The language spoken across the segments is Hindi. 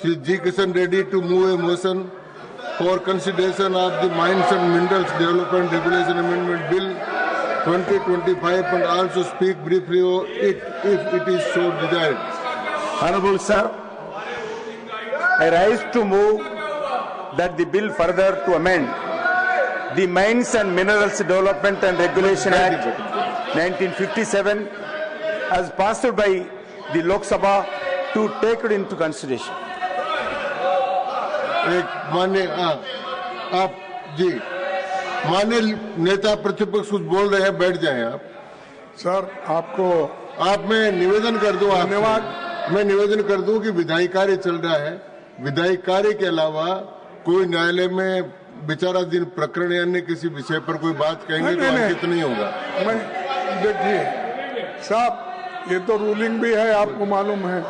Shri G. Kishan Reddy to move a motion for consideration of the Mines and Minerals Development Regulation Amendment Bill 2025 and also speak briefly on it if it is so desired. Honorable Sir, I rise to move that the bill further to amend the Mines and Minerals Development and Regulation Act 1957 as passed by the Lok Sabha to take it into consideration. एक मान्य आप जी मान्य नेता प्रतिपक्ष कुछ बोल रहे हैं, बैठ जाएं आप। सर आपको मैं निवेदन कर दूं, धन्यवाद। मैं निवेदन कर दूं कि विधायी कार्य चल रहा है, विधायी कार्य के अलावा कोई न्यायालय में विचाराधीन प्रकरण या अन्य किसी विषय पर कोई बात कहेंगे तो अंकित नहीं होगा। मैं देखिए साहब, ये तो रूलिंग भी है, आपको मालूम है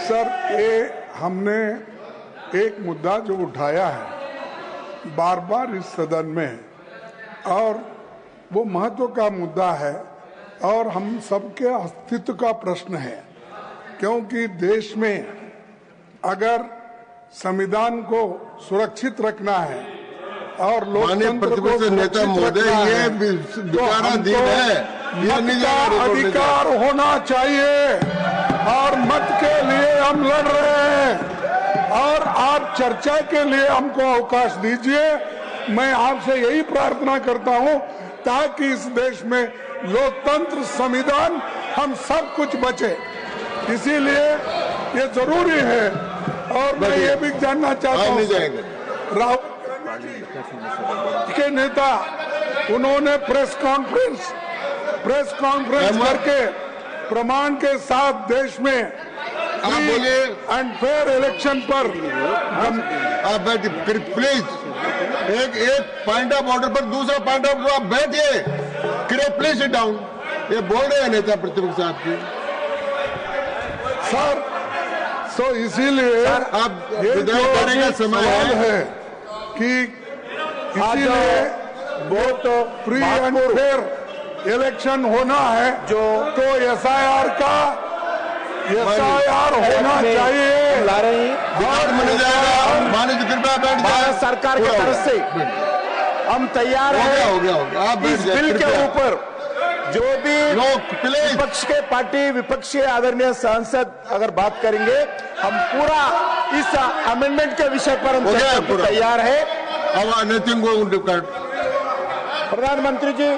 सर। ये हमने एक मुद्दा जो उठाया है बार बार इस सदन में, और वो महत्व का मुद्दा है और हम सबके अस्तित्व का प्रश्न है, क्योंकि देश में अगर संविधान को सुरक्षित रखना है और लोकतंत्र को नेता महोदय ये विचाराधीन है, मत का अधिकार होना चाहिए और मत के लिए हम लड़ रहे हैं और आप चर्चा के लिए हमको अवकाश दीजिए। मैं आपसे यही प्रार्थना करता हूं ताकि इस देश में लोकतंत्र, संविधान, हम सब कुछ बचे, इसीलिए ये जरूरी है। और मैं ये भी जानना चाहता हूँ राहुल के नेता, उन्होंने प्रेस कॉन्फ्रेंस करके प्रमाण के साथ देश में एंड फेयर इलेक्शन पर आप बैठिए प्लीज। एक पॉइंट ऑफ ऑर्डर पर दूसरा पॉइंट ऑफ आप बैठिए, प्लीज सिट डाउन। ये बोल रहे हैं नेता प्रतिपक्ष आपके सर, तो इसीलिए आप विधायी कार्य का समय है कि इसीलिए बहुत फ्री एंड फेयर इलेक्शन होना है, जो तो एसआईआर होना चाहिए। ला रहे हैं कृपया बैठ भारत सरकार की तरफ से हम तैयार हैं। हो गया आप इस बिल के ऊपर जो भी विपक्ष के पार्टी विपक्षी आदरणीय सांसद अगर बात करेंगे, हम पूरा इस अमेंडमेंट के विषय पर हम चर्चा को तैयार है। प्रधानमंत्री जी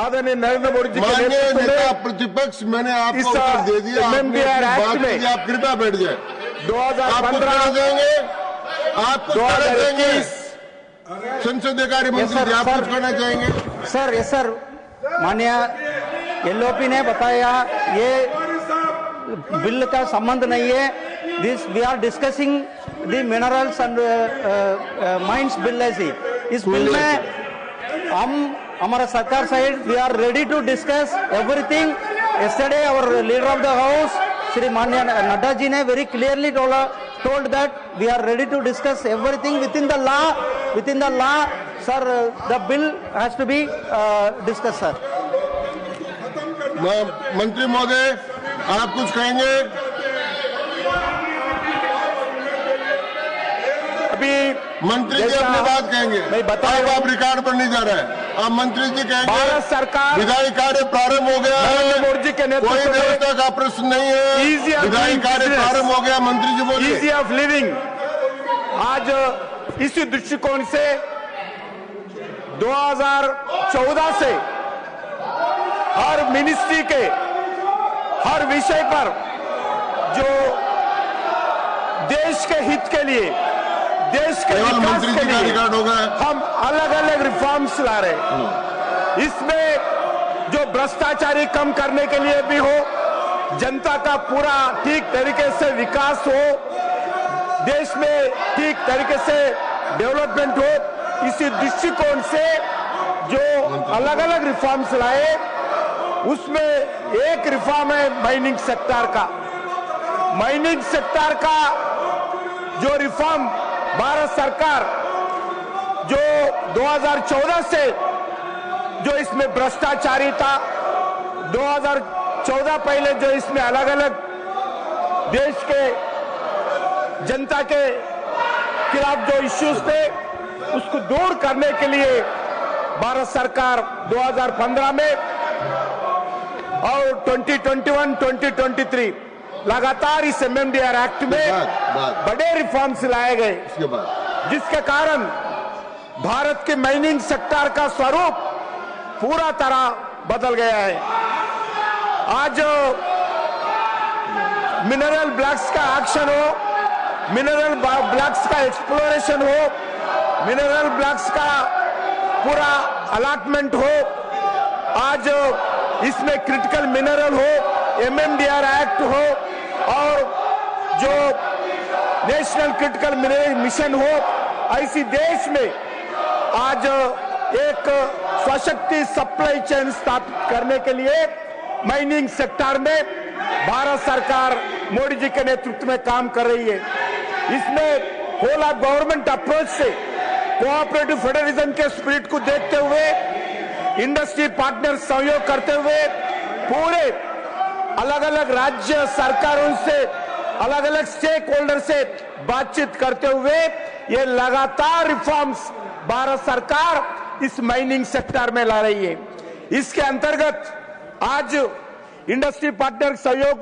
आदरणीय नरेंद्र मोदी जी के नेतृत्व में प्रतिपक्ष मैंने आपको उत्तर दे दिया, आप कृपया बैठ जाए। 2015 देंगे आप 2021 संसदीय कार्य मंत्री आप कुछ करना चाहेंगे? सर माननीय एलओपी ने बताया ये बिल का संबंध नहीं है। This we are discussing the minerals and mines bill ऐसी। इस बिल में हम हमारा सरकार side we are ready to discuss everything. Yesterday our leader of the house Shri माननीय नड्डा जी ने very clearly told that we are ready to discuss everything within the law sir. The bill has to be discussed sir. मंत्री महोदय आप कुछ कहेंगे? अभी मंत्री जी अपनी बात कहेंगे, मैं बताऊं, आप रिकॉर्ड पर नहीं जा रहे हैं। अब मंत्री जी कहेंगे भारत सरकार विधायी कार्य प्रारंभ हो गया है, नरेंद्र मोदी जी के नेतृत्व कोई व्यवस्था का प्रश्न नहीं है, विधायी कार्य प्रारंभ हो गया। मंत्री जी बोलिए। Easy of living. आज इसी दृष्टिकोण से 2014 से हर मिनिस्ट्री के हर विषय पर जो देश के हित के लिए, देश के विकास के लिए हम अलग अलग रिफॉर्म्स ला रहे हैं। इसमें जो भ्रष्टाचारी कम करने के लिए भी हो, जनता का पूरा ठीक तरीके से विकास हो, देश में ठीक तरीके से डेवलपमेंट हो, इसी दृष्टिकोण से जो अलग अलग रिफॉर्म्स लाए, उसमें एक रिफॉर्म है माइनिंग सेक्टर का। माइनिंग सेक्टर का जो रिफॉर्म भारत सरकार जो 2014 से जो इसमें भ्रष्टाचारी था, 2014 पहले जो इसमें अलग अलग देश के जनता के खिलाफ जो इश्यूज थे उसको दूर करने के लिए भारत सरकार 2015 में और 2021-2023 लगातार इस MMDR एक्ट में बड़े रिफॉर्म्स लाए गए, जिसके कारण भारत के माइनिंग सेक्टर का स्वरूप पूरा तरह बदल गया है। आज मिनरल ब्लॉक्स का एक्शन हो, मिनरल ब्लॉक्स का एक्सप्लोरेशन हो, मिनरल ब्लॉक्स का पूरा अलॉटमेंट हो, आज इसमें क्रिटिकल मिनरल हो, MMDR एक्ट हो और जो नेशनल क्रिटिकल मिनरल मिशन हो, ऐसी देश में आज एक सशक्त सप्लाई चेन स्थापित करने के लिए माइनिंग सेक्टर में भारत सरकार मोदी जी के नेतृत्व में काम कर रही है। इसमें होल ऑफ गवर्नमेंट अप्रोच से कोऑपरेटिव फेडरलिज्म के स्पिरिट को देखते हुए, इंडस्ट्री पार्टनर सहयोग करते हुए, पूरे अलग अलग राज्य सरकारों से, अलग अलग स्टेक होल्डर से बातचीत करते हुए ये लगातार रिफॉर्म्स भारत सरकार इस माइनिंग सेक्टर में ला रही है। इसके अंतर्गत आज इंडस्ट्री पार्टनर सहयोग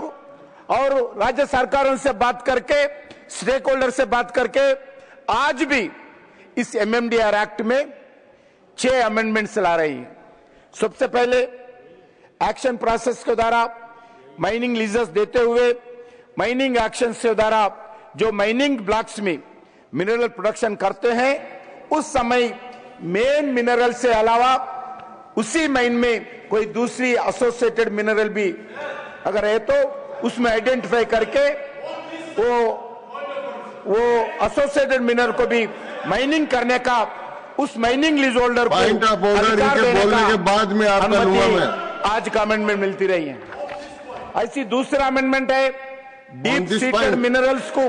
और राज्य सरकारों से बात करके, स्टेक होल्डर से बात करके आज भी इस MMDR एक्ट में 6 अमेंडमेंट्स ला रही है। सबसे पहले एक्शन प्रोसेस के द्वारा माइनिंग लीजेस देते हुए माइनिंग एक्शन के द्वारा जो माइनिंग ब्लॉक्स में मिनरल प्रोडक्शन करते हैं, उस समय मेन मिनरल से अलावा उसी माइन में कोई दूसरी एसोसिएटेड मिनरल भी अगर है तो उसमें आइडेंटिफाई करके वो एसोसिएटेड मिनरल को भी माइनिंग करने का उस माइनिंग लीज होल्डर को अधिकार देने के बाद में अनुमति आज का अमेंडमेंट मिलती रही है। ऐसी दूसरा अमेंडमेंट है डीप सीटेड मिनरल्स को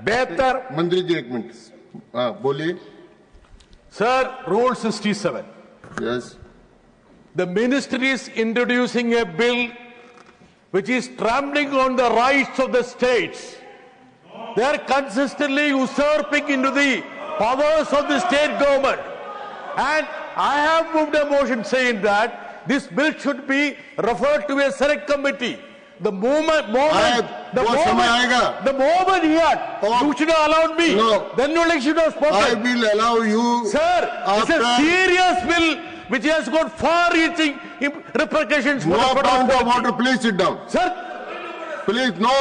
बेहतर। मंत्री जी एक मिनट बोलिए sir. Rule 67. Yes, The ministry is introducing a bill which is trampling on the rights of the states. They are consistently usurping into the powers of the state government. And I have moved a motion saying that this bill should be referred to a select committee. The moment you should have allowed me. No. Then only you should have spoken. I will allow you. Sir, it's a serious bill which has got far-reaching repercussions. No point of order. Please sit down. Sir, please, no.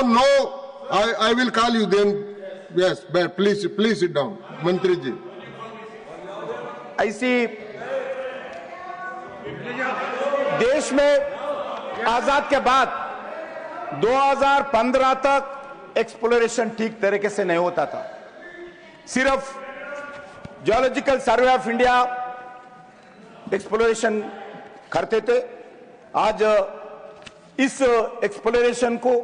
I will call you then. Yes, but please sit down, मंत्री जी। ऐसी देश में आजाद के बाद 2015 तक एक्सप्लोरेशन ठीक तरीके से नहीं होता था। सिर्फ geological survey of India exploration करते थे। आज इस एक्सप्लोरेशन को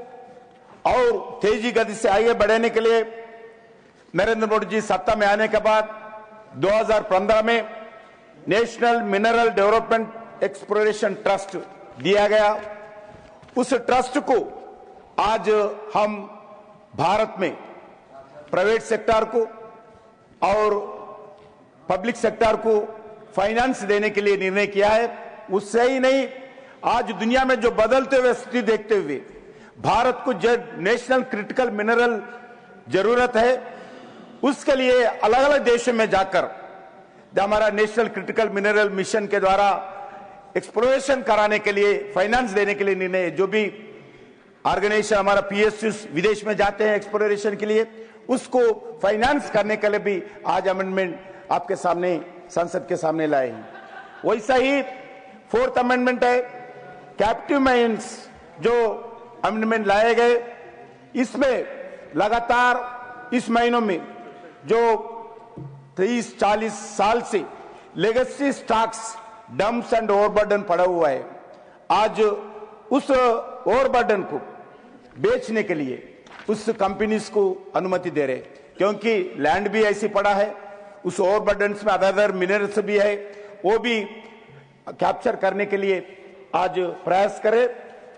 और तेजी गति से आगे बढ़ाने के लिए नरेंद्र मोदी जी सत्ता में आने के बाद 2015 में national mineral development exploration trust दिया गया। उस ट्रस्ट को आज हम भारत में प्राइवेट सेक्टर को और पब्लिक सेक्टर को फाइनेंस देने के लिए निर्णय किया है। उससे ही नहीं, आज दुनिया में जो बदलते हुए स्थिति देखते हुए भारत को जो नेशनल क्रिटिकल मिनरल जरूरत है, उसके लिए अलग अलग देशों में जाकर हमारा नेशनल क्रिटिकल मिनरल मिशन के द्वारा एक्सप्लोरेशन कराने के लिए फाइनेंस देने के लिए निर्णय, जो भी ऑर्गेनाइजेशन हमारा PSUs विदेश में जाते हैं एक्सप्लोरेशन के लिए, उसको फाइनेंस करने के लिए भी आज अमेंडमेंट आपके सामने संसद के सामने लाए हैं। वैसा ही 4th अमेंडमेंट है कैप्टिव माइंस जो अमेंडमेंट लाए गए। इसमें लगातार इस महीनों में जो 30-40 साल से legacy stocks dumps and overburden पड़ा हुआ है, आज उस ओवरबर्डन को बेचने के लिए उस कंपनीज को अनुमति दे रहे, क्योंकि लैंड भी ऐसी पड़ा है, उस ओवरबर्डन में अदर मिनरल्स भी है, वो भी कैप्चर करने के लिए आज प्रयास करे।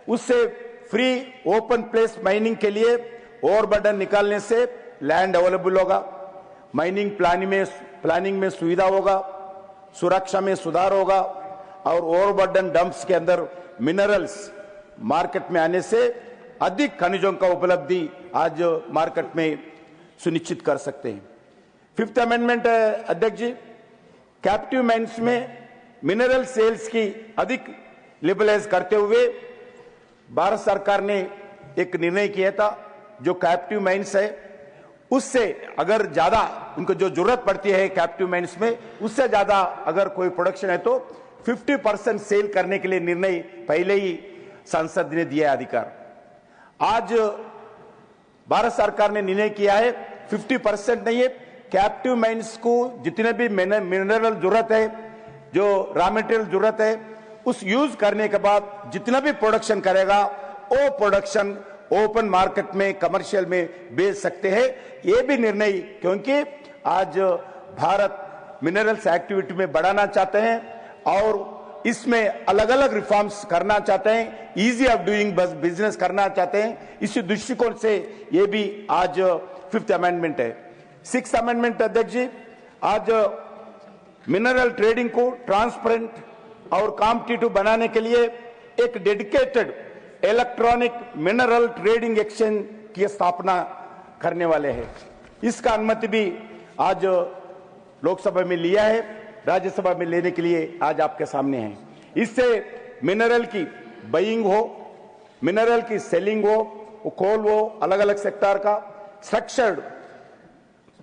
उससे फ्री ओपन प्लेस माइनिंग के लिए ओवरबर्डन निकालने से लैंड अवेलेबल होगा, माइनिंग प्लानिंग में सुविधा होगा, सुरक्षा में सुधार होगा और ओवरबर्डन डंप्स के अंदर मिनरल्स मार्केट में आने से अधिक खनिजों का उपलब्धि आज मार्केट में सुनिश्चित कर सकते हैं। फिफ्थ अमेंडमेंट है अध्यक्ष जी, कैप्टिव माइंस में मिनरल सेल्स की अधिक लिबरलाइज करते हुए भारत सरकार ने एक निर्णय किया था, जो कैप्टिव माइंस है उससे अगर ज्यादा उनको जो जरूरत पड़ती है कैप्टिव माइंस में, उससे ज्यादा अगर कोई प्रोडक्शन है तो 50% सेल करने के लिए निर्णय पहले ही संसद ने दिया अधिकार। आज भारत सरकार ने निर्णय किया है 50% नहीं है, कैप्टिव माइंस को जितने भी मिनरल जरूरत है, जो रॉ मटेरियल जरूरत है, उस यूज करने के बाद जितना भी प्रोडक्शन करेगा वो प्रोडक्शन ओपन मार्केट में कमर्शियल में बेच सकते हैं। ये भी निर्णय, क्योंकि आज भारत मिनरल्स एक्टिविटी में बढ़ाना चाहते हैं और इसमें अलग अलग रिफॉर्म्स करना चाहते हैं, इजी ऑफ डूइंग बिजनेस करना चाहते हैं। इसी दृष्टिकोण से ये भी आज फिफ्थ अमेंडमेंट है। सिक्स अमेंडमेंट अध्यक्ष जी, आज मिनरल ट्रेडिंग को ट्रांसपेरेंट और कॉम्पिटिटिव बनाने के लिए एक dedicated electronic mineral trading exchange की स्थापना करने वाले हैं। इसका अनुमति भी आज लोकसभा में लिया है, राज्यसभा में लेने के लिए आज आपके सामने है। इससे मिनरल की बाइंग हो, मिनरल की सेलिंग हो, कोल हो, अलग अलग सेक्टर का स्ट्रक्चर्ड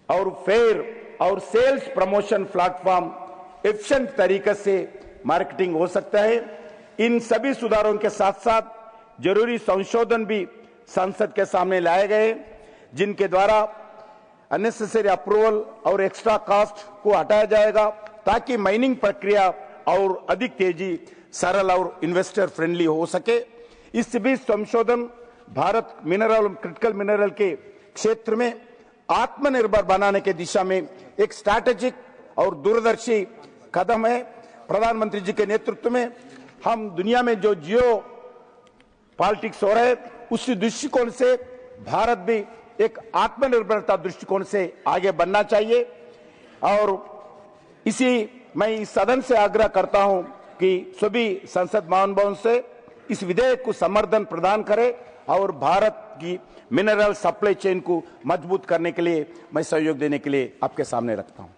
और फेयर और सेल्स प्रमोशन प्लेटफॉर्म एफिशिएंट तरीके से मार्केटिंग हो सकता है। इन सभी सुधारों के साथ साथ जरूरी संशोधन भी संसद के सामने लाए गए, जिनके द्वारा अननेसेसरी अप्रूवल और एक्स्ट्रा कॉस्ट को हटाया जाएगा, ताकि माइनिंग प्रक्रिया और अधिक तेजी, सरल और इन्वेस्टर फ्रेंडली हो सके। इस बीच संशोधन भारत मिनरल क्रिटिकल मिनरल के क्षेत्र में आत्मनिर्भर बनाने की दिशा में एक स्ट्रैटेजिक और दूरदर्शी कदम है। प्रधानमंत्री जी के नेतृत्व में हम दुनिया में जो जियो पॉलिटिक्स हो रहे हैं, उसी दृष्टिकोण से भारत भी एक आत्मनिर्भरता दृष्टिकोण से आगे बढ़ना चाहिए। और मैं इस सदन से आग्रह करता हूं कि सभी संसद महानुभावों से इस विधेयक को समर्थन प्रदान करें और भारत की मिनरल सप्लाई चेन को मजबूत करने के लिए मैं सहयोग देने के लिए आपके सामने रखता हूं।